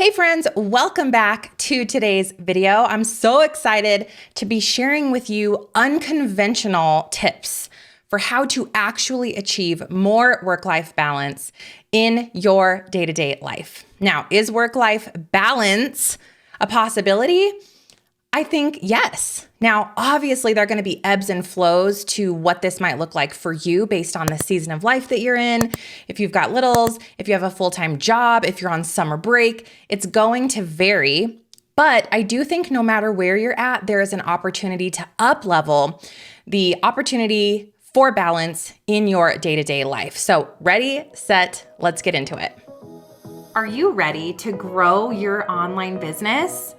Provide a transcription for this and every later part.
Hey friends, welcome back to today's video. I'm so excited to be sharing with you unconventional tips for how to actually achieve more work-life balance in your day-to-day life. Now, is work-life balance a possibility? I think yes. Now, obviously, there are going to be ebbs and flows to what this might look like for you based on the season of life that you're in. If you've got littles, if you have a full-time job, if you're on summer break, it's going to vary. But I do think no matter where you're at, there is an opportunity to up-level the opportunity for balance in your day-to-day life. So ready, set, let's get into it. Are you ready to grow your online business?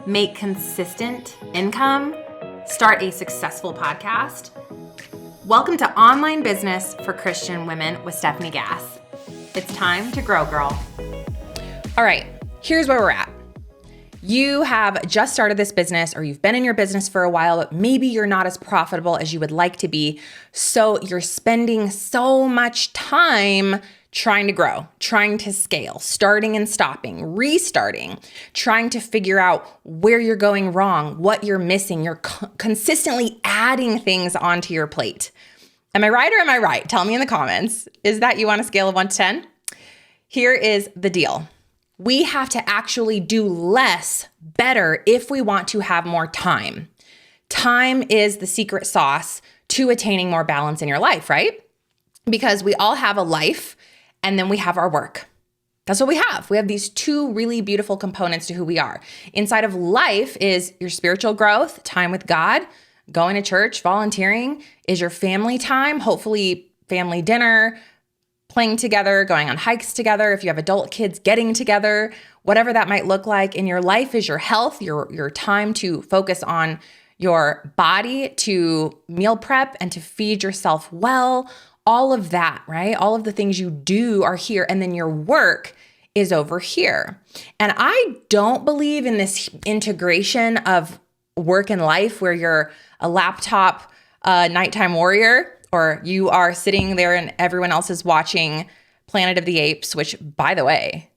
Make consistent income, start a successful podcast? Welcome to Online Business for Christian Women with Stephanie Gass. It's time to grow, girl. All right, here's where we're at. You have just started this business, or you've been in your business for a while, but maybe you're not as profitable as you would like to be. So you're spending so much time trying to grow, trying to scale, starting and stopping, restarting, trying to figure out where you're going wrong, what you're missing. You're consistently adding things onto your plate. Am I right or am I right? Tell me in the comments. Is that you on a scale of 1 to 10? Here is the deal. We have to actually do less better if we want to have more time. Time is the secret sauce to attaining more balance in your life, right? Because we all have a life, and then we have our work. That's what we have. We have these two really beautiful components to who we are. Inside of life is your spiritual growth, time with God, going to church, volunteering, is your family time, hopefully family dinner, playing together, going on hikes together. If you have adult kids, getting together, whatever that might look like in your life is your health, your time to focus on your body, to meal prep and to feed yourself well. All of that, right? All of the things you do are here, and then your work is over here. And I don't believe in this integration of work and life where you're a laptop nighttime warrior, or you are sitting there and everyone else is watching Planet of the Apes, which, by the way,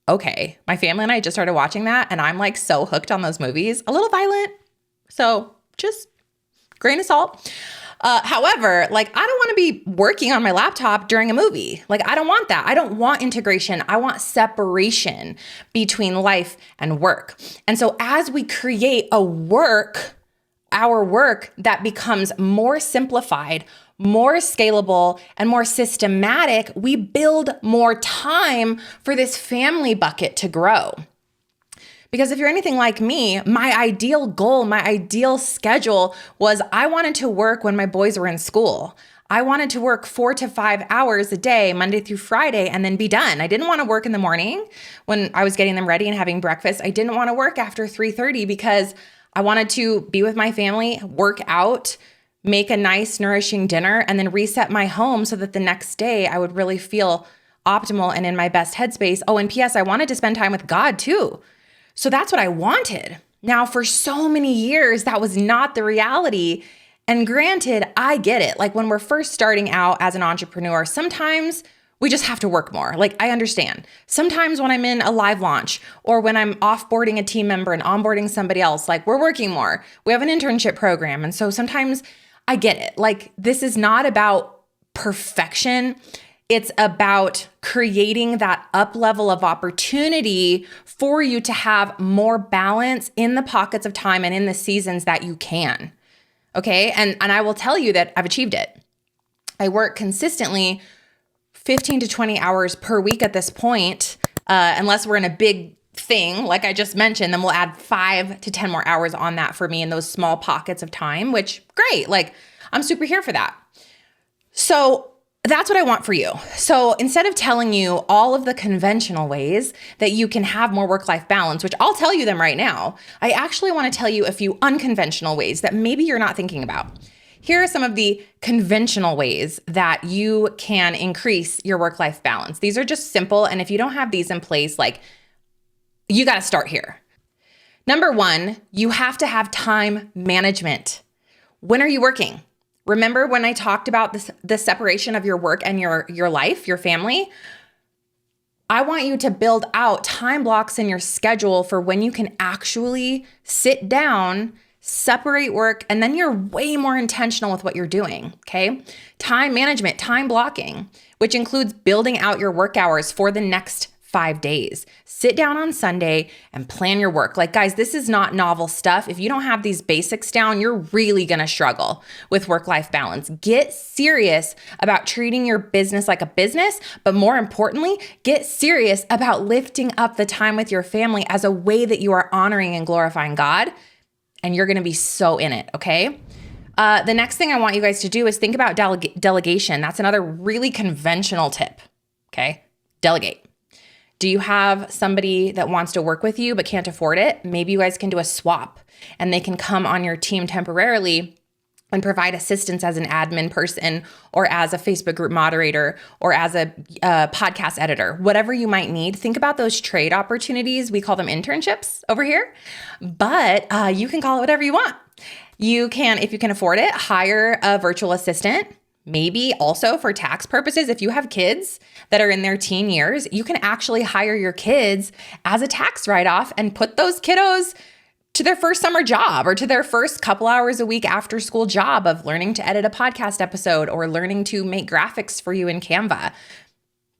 okay, my family and I just started watching that, and I'm like so hooked on those movies. A little violent, so just grain of salt. However, like, I don't want to be working on my laptop during a movie. Like, I don't want that. I don't want integration. I want separation between life and work. And so as we create our work that becomes more simplified, more scalable, and more systematic, we build more time for this family bucket to grow. Because if you're anything like me, my ideal goal, my ideal schedule was I wanted to work when my boys were in school. I wanted to work 4 to 5 hours a day, Monday through Friday, and then be done. I didn't want to work in the morning when I was getting them ready and having breakfast. I didn't want to work after 3:30 because I wanted to be with my family, work out, make a nice, nourishing dinner, and then reset my home so that the next day I would really feel optimal and in my best headspace. Oh, and P.S., I wanted to spend time with God too. So that's what I wanted. Now, for so many years, that was not the reality. And granted, I get it. Like, when we're first starting out as an entrepreneur, sometimes we just have to work more. Like, I understand. Sometimes when I'm in a live launch or when I'm offboarding a team member and onboarding somebody else, like, we're working more. We have an internship program. And so sometimes I get it. Like, this is not about perfection. It's about creating that up level of opportunity for you to have more balance in the pockets of time and in the seasons that you can. Okay. And I will tell you that I've achieved it. I work consistently 15 to 20 hours per week at this point, unless we're in a big thing, like I just mentioned, then we'll add 5 to 10 more hours on that for me in those small pockets of time, which great. Like, I'm super here for that. So that's what I want for you. So instead of telling you all of the conventional ways that you can have more work-life balance, which I'll tell you them right now, I actually want to tell you a few unconventional ways that maybe you're not thinking about. Here are some of the conventional ways that you can increase your work-life balance. These are just simple, and if you don't have these in place, like, you got to start here. Number 1, you have to have time management. When are you working? Remember when I talked about the separation of your work and your life, your family? I want you to build out time blocks in your schedule for when you can actually sit down, separate work, and then you're way more intentional with what you're doing, okay? Time management, time blocking, which includes building out your work hours for the next 5 days. Sit down on Sunday and plan your work. Like, guys, this is not novel stuff. If you don't have these basics down, you're really gonna struggle with work-life balance. Get serious about treating your business like a business, but more importantly, get serious about lifting up the time with your family as a way that you are honoring and glorifying God, and you're gonna be so in it, okay? The next thing I want you guys to do is think about delegation. That's another really conventional tip, okay? Delegate. Do you have somebody that wants to work with you but can't afford it? Maybe you guys can do a swap and they can come on your team temporarily and provide assistance as an admin person or as a Facebook group moderator or as a podcast editor, whatever you might need. Think about those trade opportunities. We call them internships over here, but you can call it whatever you want. You can, if you can afford it, hire a virtual assistant. Maybe also for tax purposes, if you have kids that are in their teen years, you can actually hire your kids as a tax write-off and put those kiddos to their first summer job or to their first couple hours a week after school job of learning to edit a podcast episode or learning to make graphics for you in Canva.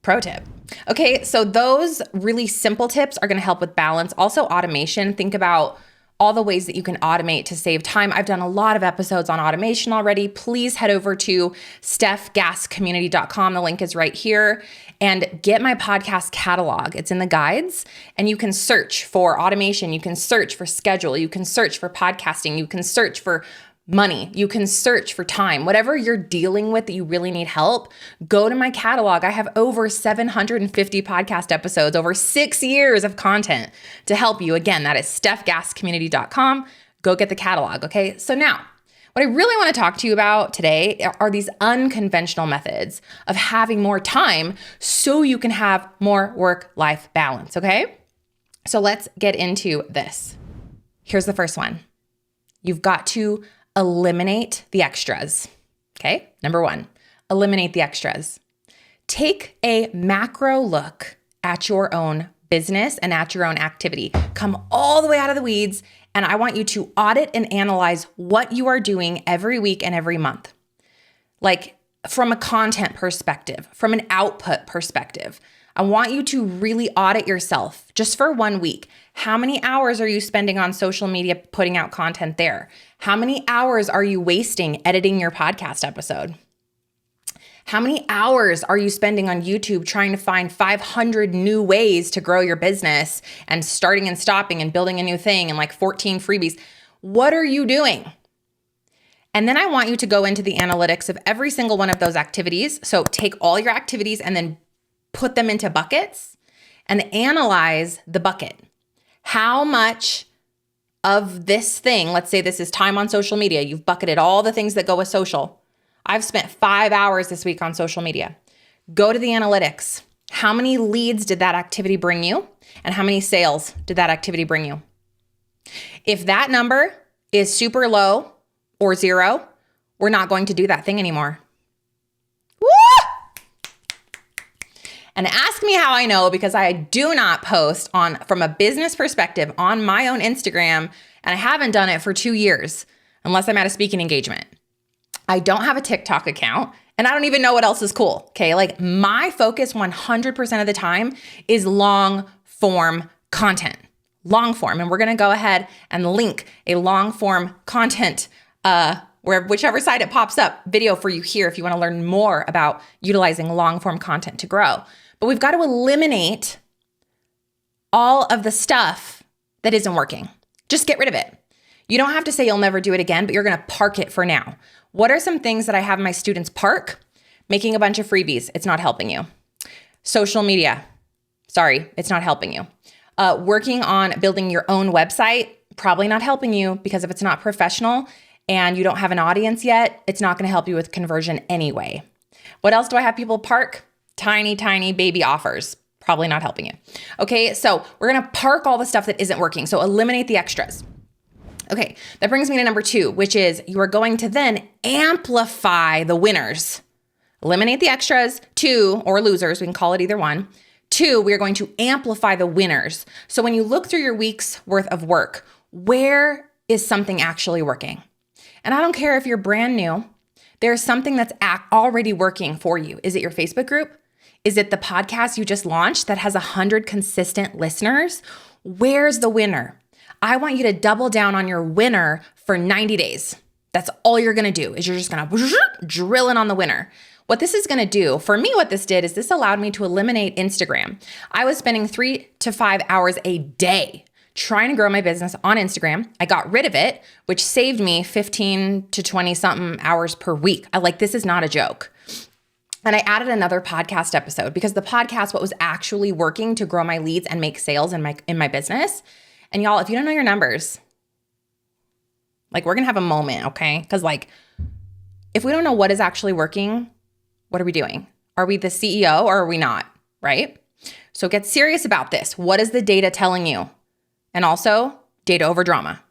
Pro tip. Okay, so those really simple tips are going to help with balance. Also automation. Think about all the ways that you can automate to save time. I've done a lot of episodes on automation already. Please head over to stephgasscommunity.com. The link is right here, and get my podcast catalog. It's in the guides, and you can search for automation. You can search for schedule. You can search for podcasting. You can search for money. You can search for time. Whatever you're dealing with that you really need help, go to my catalog. I have over 750 podcast episodes, over 6 years of content to help you. Again, that is stephgasscommunity.com. Go get the catalog, okay? So now, what I really want to talk to you about today are these unconventional methods of having more time so you can have more work-life balance, okay? So let's get into this. Here's the first one. You've got to eliminate the extras. Okay, number one, eliminate the extras. Take a macro look at your own business and at your own activity. Come all the way out of the weeds, and I want you to audit and analyze what you are doing every week and every month. Like from a content perspective, from an output perspective. I want you to really audit yourself just for 1 week. How many hours are you spending on social media putting out content there? How many hours are you wasting editing your podcast episode? How many hours are you spending on YouTube trying to find 500 new ways to grow your business and starting and stopping and building a new thing and like 14 freebies? What are you doing? And then I want you to go into the analytics of every single one of those activities. So take all your activities and then put them into buckets and analyze the bucket. How much of this thing, let's say this is time on social media, you've bucketed all the things that go with social. I've spent 5 hours this week on social media. Go to the analytics. How many leads did that activity bring you? And how many sales did that activity bring you? If that number is super low or zero, we're not going to do that thing anymore. And ask me how I know, because I do not post from a business perspective on my own Instagram, and I haven't done it for 2 years, unless I'm at a speaking engagement. I don't have a TikTok account, and I don't even know what else is cool, okay? Like my focus 100% of the time is long form content, long form. And we're gonna go ahead and link a long form content where whichever side it pops up video for you here if you wanna learn more about utilizing long form content to grow. But we've got to eliminate all of the stuff that isn't working. Just get rid of it. You don't have to say you'll never do it again, but you're going to park it for now. What are some things that I have my students park? Making a bunch of freebies. It's not helping you. Social media. Sorry, it's not helping you. Working on building your own website. Probably not helping you, because if it's not professional and you don't have an audience yet, it's not going to help you with conversion anyway. What else do I have people park? Tiny, tiny baby offers. Probably not helping you. Okay, so we're going to park all the stuff that isn't working. So eliminate the extras. Okay, that brings me to number 2, which is you are going to then amplify the winners. Eliminate the extras, 2, or losers, we can call it either one. Two, we are going to amplify the winners. So when you look through your week's worth of work, where is something actually working? And I don't care if you're brand new, there's something that's already working for you. Is it your Facebook group? Is it the podcast you just launched that has 100 consistent listeners? Where's the winner? I want you to double down on your winner for 90 days. That's all you're going to do is you're just going to drill in on the winner. What this is going to do, for me, what this did is this allowed me to eliminate Instagram. I was spending 3 to 5 hours a day trying to grow my business on Instagram. I got rid of it, which saved me 15 to 20 something hours per week. This is not a joke. And I added another podcast episode because the podcast, what was actually working to grow my leads and make sales in my business. And y'all, if you don't know your numbers, we're going to have a moment, okay? Because if we don't know what is actually working, what are we doing? Are we the CEO or are we not, right? So get serious about this. What is the data telling you? And also, data over drama.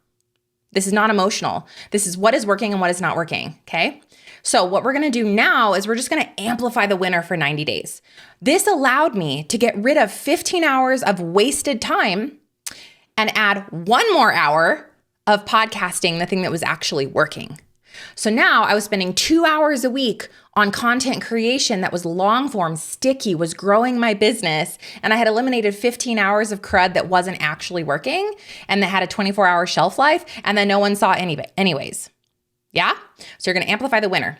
This is not emotional. This is what is working and what is not working, okay? So what we're gonna do now is we're just gonna amplify the winner for 90 days. This allowed me to get rid of 15 hours of wasted time and add 1 more hour of podcasting, the thing that was actually working. So now I was spending 2 hours a week on content creation that was long form, sticky, was growing my business. And I had eliminated 15 hours of crud that wasn't actually working and that had a 24-hour shelf life. And then no one saw anyways. Yeah? So you're going to amplify the winner.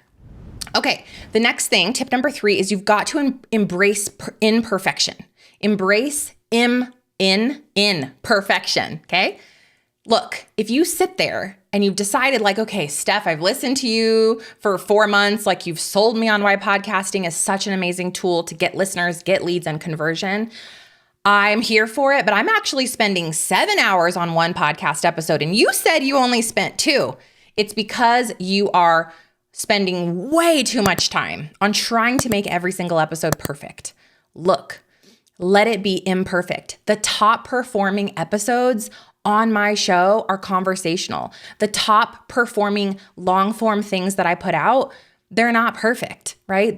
Okay. The next thing, tip number 3, is you've got to embrace imperfection. Embrace imperfection. Okay. Look, if you sit there and you've decided okay, Steph, I've listened to you for 4 months. You've sold me on why podcasting is such an amazing tool to get listeners, get leads, and conversion. I'm here for it, but I'm actually spending 7 hours on one podcast episode. And you said you only spent 2. It's because you are spending way too much time on trying to make every single episode perfect. Look, let it be imperfect. The top performing episodes on my show are conversational. The top performing long form things that I put out, they're not perfect, right?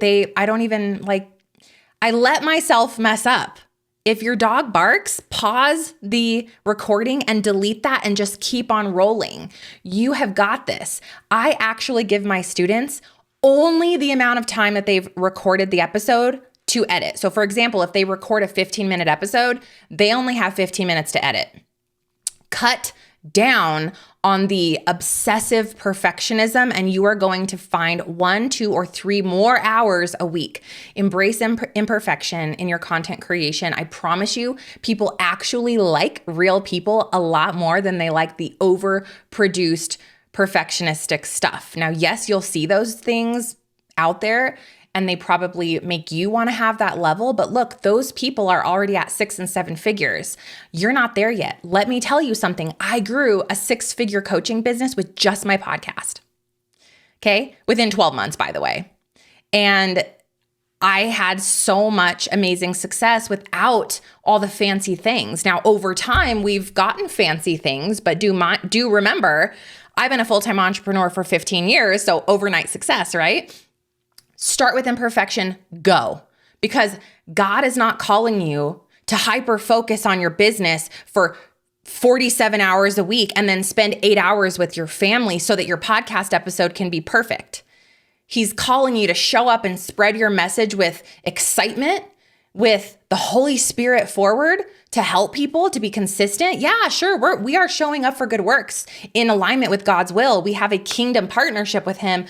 I let myself mess up. If your dog barks, pause the recording and delete that and just keep on rolling. You have got this. I actually give my students only the amount of time that they've recorded the episode to edit. So for example, if they record a 15-minute episode, they only have 15 minutes to edit. Cut down on the obsessive perfectionism and you are going to find 1, 2, or 3 more hours a week. Embrace imperfection in your content creation. I promise you, people actually like real people a lot more than they like the overproduced perfectionistic stuff. Now, yes, you'll see those things out there and they probably make you want to have that level. But look, those people are already at 6 and 7 figures. You're not there yet. Let me tell you something. I grew a 6-figure coaching business with just my podcast. Okay. Within 12 months, by the way. And I had so much amazing success without all the fancy things. Now, over time, we've gotten fancy things, but do remember, I've been a full-time entrepreneur for 15 years. So overnight success, right? Start with imperfection, go. Because God is not calling you to hyper focus on your business for 47 hours a week and then spend 8 hours with your family so that your podcast episode can be perfect. He's calling you to show up and spread your message with excitement, with the Holy Spirit forward to help people to be consistent. Yeah, sure. We are showing up for good works in alignment with God's will. We have a kingdom partnership with him,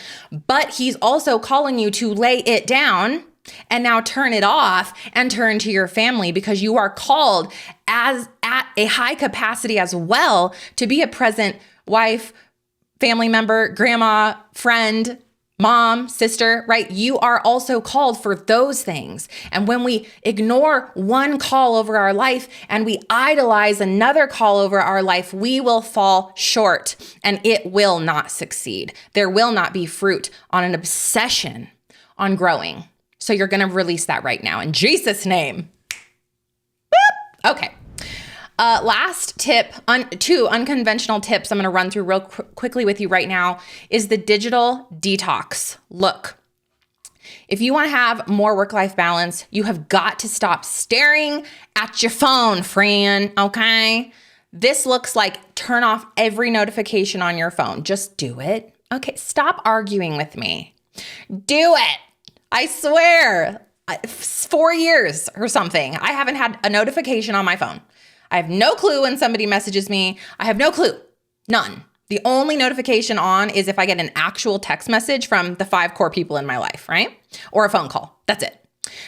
but he's also calling you to lay it down and now turn it off and turn to your family because you are called as at a high capacity as well to be a present wife, family member, grandma, friend, mom, sister, right? You are also called for those things. And when we ignore one call over our life and we idolize another call over our life, we will fall short and it will not succeed. There will not be fruit on an obsession on growing. So you're going to release that right now in Jesus' name. Boop. Okay. Last tip, 2 unconventional tips I'm going to run through real quickly with you right now is the digital detox. Look, If you want to have more work-life balance, you have got to stop staring at your phone, friend, okay? This looks like turn off every notification on your phone. Just do it. Okay, stop arguing with me. Do it. I swear, 4 years or something, I haven't had a notification on my phone. I have no clue when somebody messages me. I have no clue. None. The only notification on is if I get an actual text message from the 5 core people in my life, right? Or a phone call. That's it.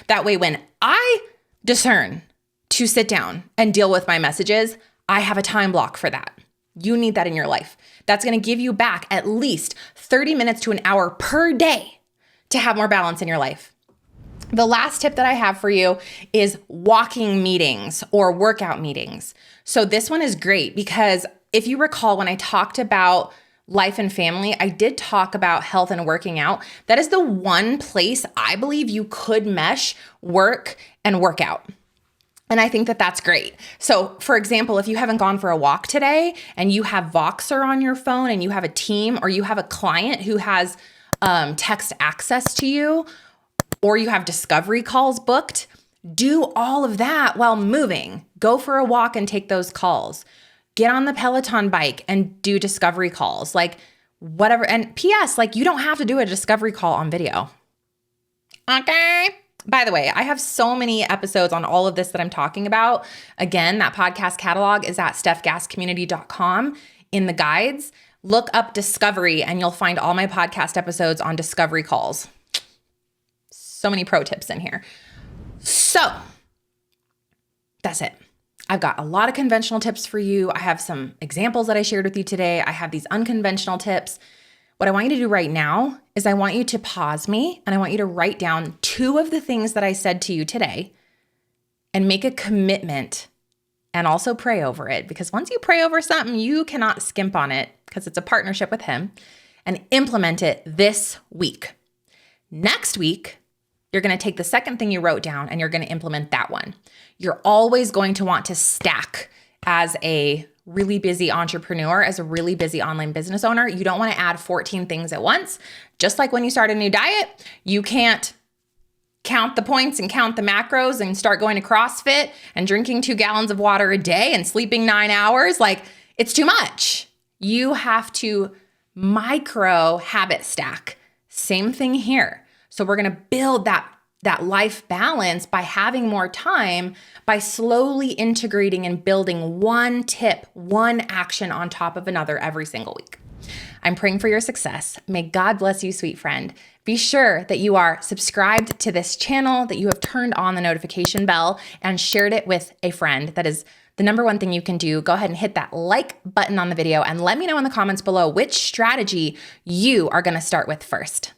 That way, when I discern to sit down and deal with my messages, I have a time block for that. You need that in your life. That's going to give you back at least 30 minutes to an hour per day to have more balance in your life. The last tip that I have for you is walking meetings or workout meetings. So this one is great because if you recall when I talked about life and family, I did talk about health and working out. That is the one place I believe you could mesh work and workout. And I think that that's great. So for example, if you haven't gone for a walk today and you have Voxer on your phone and you have a team or you have a client who has text access to you or you have discovery calls booked, do all of that while moving. Go for a walk and take those calls. Get on the Peloton bike and do discovery calls, like whatever. And PS, like you don't have to do a discovery call on video. Okay. By the way, I have so many episodes on all of this that I'm talking about. Again, that podcast catalog is at stephgasscommunity.com. In the guides, look up discovery and you'll find all my podcast episodes on discovery calls. So many pro tips in here. So that's it. I've got a lot of conventional tips for you. I have some examples that I shared with you today. I have these unconventional tips. What I want you to do right now is I want you to pause me and I want you to write down 2 of the things that I said to you today and make a commitment and also pray over it. Because once you pray over something, you cannot skimp on it because it's a partnership with him, and implement it this week. Next week, you're going to take the second thing you wrote down and you're going to implement that one. You're always going to want to stack as a really busy entrepreneur, as a really busy online business owner. You don't want to add 14 things at once. Just like when you start a new diet, you can't count the points and count the macros and start going to CrossFit and drinking 2 gallons of water a day and sleeping 9 hours. Like, it's too much. You have to micro habit stack. Same thing here. So we're going to build that life balance by having more time, by slowly integrating and building one tip, one action on top of another every single week. I'm praying for your success. May God bless you, sweet friend. Be sure that you are subscribed to this channel, that you have turned on the notification bell and shared it with a friend. That is the number one thing you can do. Go ahead and hit that like button on the video and let me know in the comments below which strategy you are going to start with first.